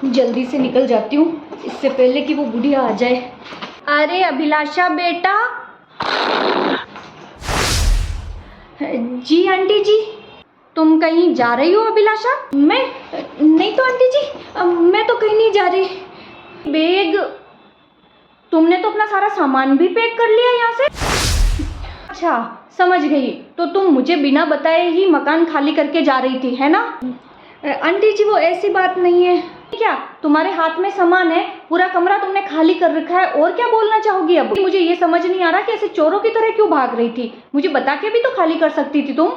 जल्दी से निकल जाती हूँ इससे पहले कि वो बुढ़िया आ जाए। अरे अभिलाषा बेटा। जी आंटी जी। तुम कहीं जा रही हो अभिलाषा? मैं नहीं तो आंटी जी, मैं तो कहीं नहीं जा रही। बैग, तुमने तो अपना सारा सामान भी पैक कर लिया यहाँ से? अच्छा समझ गई, तो तुम मुझे बिना बताए ही मकान खाली करके जा रही थी, है ना? आंटी जी वो ऐसी बात नहीं है। क्या तुम्हारे हाथ में सामान है, पूरा कमरा तुमने खाली कर रखा है, और क्या बोलना चाहोगी? अब मुझे ये समझ नहीं आ रहा कि ऐसे चोरों की तरह क्यों भाग रही थी। मुझे बता के भी तो खाली कर सकती थी तुम।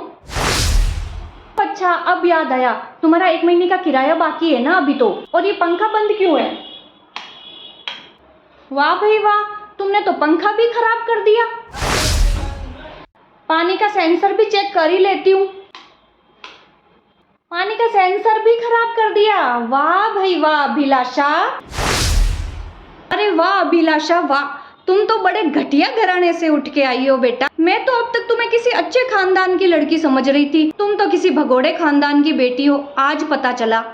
अच्छा अब याद आया, तुम्हारा 1 महीने का किराया बाकी है ना अभी तो, और ये पंखा बंद क्यों है? वाह भाई वाह, तुमने तो पंखा भी खराब कर दिया। पानी का सेंसर भी चेक कर ही लेती हूँ, पानी का सेंसर भी खराब कर दिया। वाह भाई वाह अभिलाषा। अरे वाह अभिलाषा वाह, तुम तो बड़े घटिया घराने से उठ के आई हो बेटा। मैं तो अब तक तुम्हें किसी अच्छे खानदान की लड़की समझ रही थी, तुम तो किसी भगोड़े खानदान की बेटी हो, आज पता चला।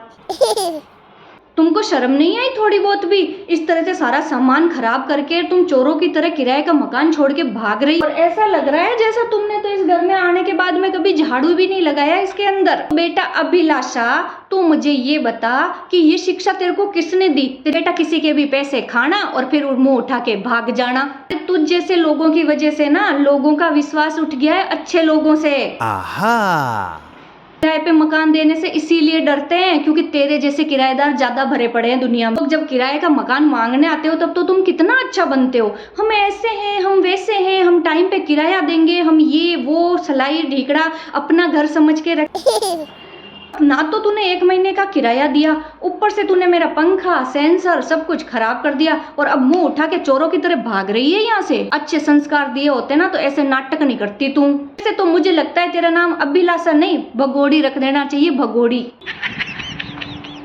तुमको शर्म नहीं आई थोड़ी बहुत भी? इस तरह से सारा सामान खराब करके तुम चोरों की तरह किराए का मकान छोड़ के भाग रही, और ऐसा लग रहा है जैसा तुमने तो इस घर में आने के बाद में कभी झाड़ू भी नहीं लगाया इसके अंदर। बेटा अभिलाषा तू मुझे ये बता कि ये शिक्षा तेरे को किसने दी? बेटा किसी के भी पैसे खाना और फिर मुंह उठा के भाग जाना। तुझ जैसे लोगों की वजह से ना लोगों का विश्वास उठ गया है अच्छे लोगों से। आहा। किराए पे मकान देने से इसीलिए डरते हैं क्योंकि तेरे जैसे किराएदार ज्यादा भरे पड़े हैं दुनिया में। जब किराए का मकान मांगने आते हो तब तो तुम कितना अच्छा बनते हो, हम ऐसे हैं, हम वैसे हैं, हम टाइम पे किराया देंगे, हम ये वो सलाई ढीकड़ा अपना घर समझ के रख। ना तो तूने 1 महीने का किराया दिया, ऊपर से तूने मेरा पंखा सेंसर सब कुछ खराब कर दिया, और अब मुंह उठा के चोरों की तरह भाग रही है यहाँ से। अच्छे संस्कार दिए होते ना तो ऐसे नाटक नहीं करती तू। ऐसे तो मुझे लगता है तेरा नाम अभिलाषा नहीं भगोड़ी रख देना चाहिए, भगोड़ी।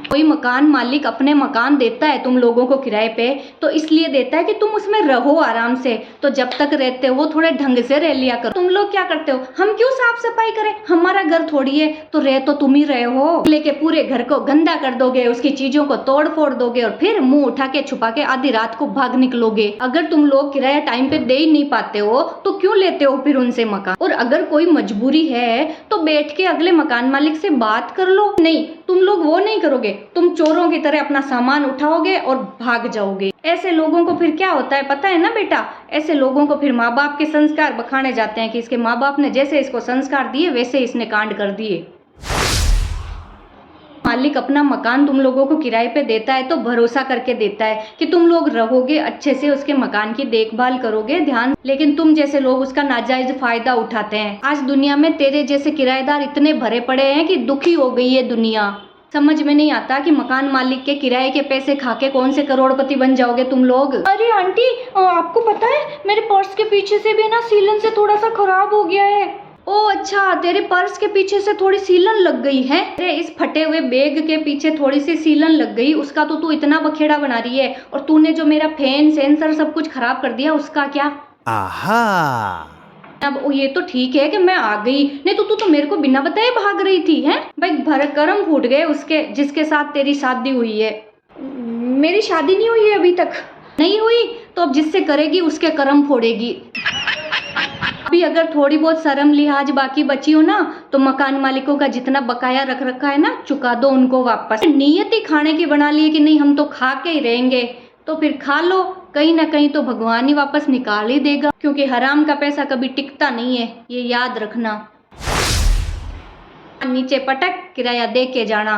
कोई मकान मालिक अपने मकान देता है तुम लोगों को किराए पे तो इसलिए देता है कि तुम उसमें रहो आराम से, तो जब तक रहते हो थोड़े ढंग से रह लिया करो। तुम लोग क्या करते हो? हम क्यों साफ सफाई करें, हमारा घर थोड़ी है, तो रह तो तुम ही रहे हो। लेके पूरे घर को गंदा कर दोगे, उसकी चीजों को तोड़ फोड़ दोगे और फिर मुंह उठा के छुपा के आधी रात को भाग निकलोगे। अगर तुम लोग किराया टाइम पे दे ही नहीं पाते हो तो क्यों लेते हो फिर उनसे मकान? और अगर कोई मजबूरी है तो बैठ के अगले मकान मालिक से बात कर लो। नहीं, तुम लोग वो नहीं करोगे, तुम चोरों की तरह अपना सामान उठाओगे और भाग जाओगे। ऐसे लोगों को फिर क्या होता है पता है ना बेटा? ऐसे लोगों को फिर माँ बाप के संस्कार बखाने जाते हैं कि इसके माँ बाप ने जैसे इसको संस्कार दिए वैसे इसने कांड कर दिए। मालिक अपना मकान तुम लोगों को किराए पे देता है तो भरोसा करके देता है कि तुम लोग रहोगे अच्छे से, उसके मकान की देखभाल करोगे ध्यान, लेकिन तुम जैसे लोग उसका नाजायज फायदा उठाते हैं। आज दुनिया में तेरे जैसे किराएदार इतने भरे पड़े हैं कि दुखी हो गई है दुनिया। समझ में नहीं आता कि मकान मालिक के किराए के पैसे खा के कौन से करोड़पति बन जाओगे तुम लोग। अरे आंटी आपको पता है मेरे पर्स के पीछे से भी ना सीलन से थोड़ा सा खराब हो गया है। ओ अच्छा, तेरे पर्स के पीछे से थोड़ी सीलन लग गई है? अरे इस फटे हुए बैग के पीछे थोड़ी सी सीलन लग गई, उसका तो तू इतना बखेड़ा बना रही है, और तूने जो मेरा फैन सेंसर सब कुछ खराब कर दिया उसका क्या? आहा। अब ये तो ठीक है कि मैं आ गई, नहीं तो तू मेरे को बिना बताए भाग रही थी हैं? भाई भर करम फूट गए उसके जिसके साथ तेरी शादी हुई है। मेरी शादी नहीं हुई है अभी तक। नहीं हुई तो अब जिससे करेगी उसके करम फोड़ेगी। अभी अगर थोड़ी बहुत शर्म लिहाज बाकी बची हो ना तो मकान मालिकों का जितना बकाया रख रखा है ना चुका दो उनको वापस। नियत ही खाने की बना ली है कि नहीं हम तो खा के ही रहेंगे, तो फिर खा लो, कहीं ना कहीं तो भगवान ही वापस निकाल ही देगा, क्योंकि हराम का पैसा कभी टिकता नहीं है, ये याद रखना। नीचे पटक किराया दे के जाना।